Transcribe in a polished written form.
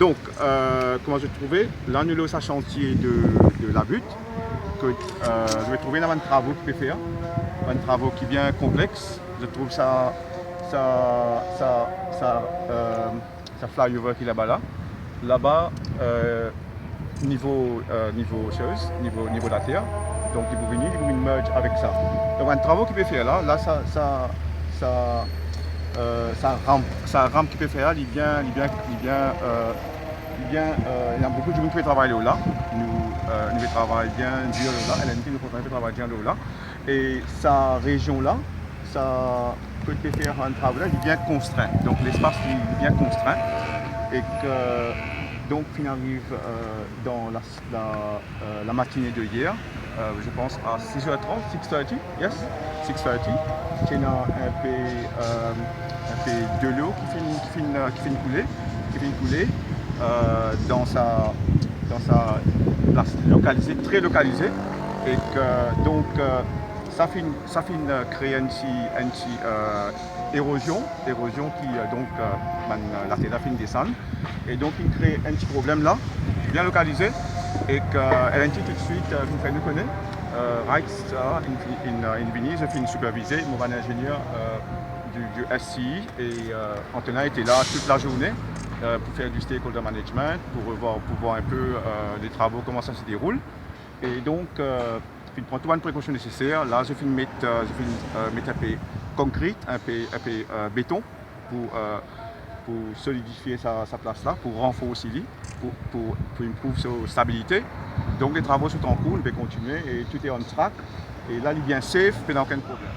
Donc, comment je trouvais, là nous sommes au chantier de la butte, que je vais trouver un travaux qui peut faire, un travaux qui est bien complexe. Je trouve ça flyover qui est là-bas. Là-bas, niveau chose, niveau de la terre. Donc ils vont venir merge avec ça. Donc un travaux qui peut faire là, ça rampe qui peut faire, il y a beaucoup de gens qui travaillent là. Nous travaillons bien dur là, LNT nous travaillons bien là. Et sa région là, ça peut faire un travail il est bien contraint. Donc l'espace est bien contraint. Et que donc on arrive dans la matinée de hier, je pense à 6h30, 6h30, yes, 6h30. Il y a un peu de l'eau qui finit couler dans sa place localisée, très localisée. Et que donc ça finit créer une érosion qui donc la terre finit descendre. Et donc il crée un petit problème là, bien localisé. Et qu'elle tout de suite, vous nous connaissez, right, in Vini, je finis supervisé, mon ingénieur du SCI et Antonin était là toute la journée pour faire du stakeholder management, pour voir un peu les travaux, comment ça se déroule. Et donc, je prends toutes les précautions nécessaires. Là, je finis mettre un peu concrète, un peu béton pour solidifier sa place là, pour renforcer, pour improve sa stabilité. Donc les travaux sont en cours, on va continuer et tout est on track. Et là, il est bien safe, il n'y a aucun problème.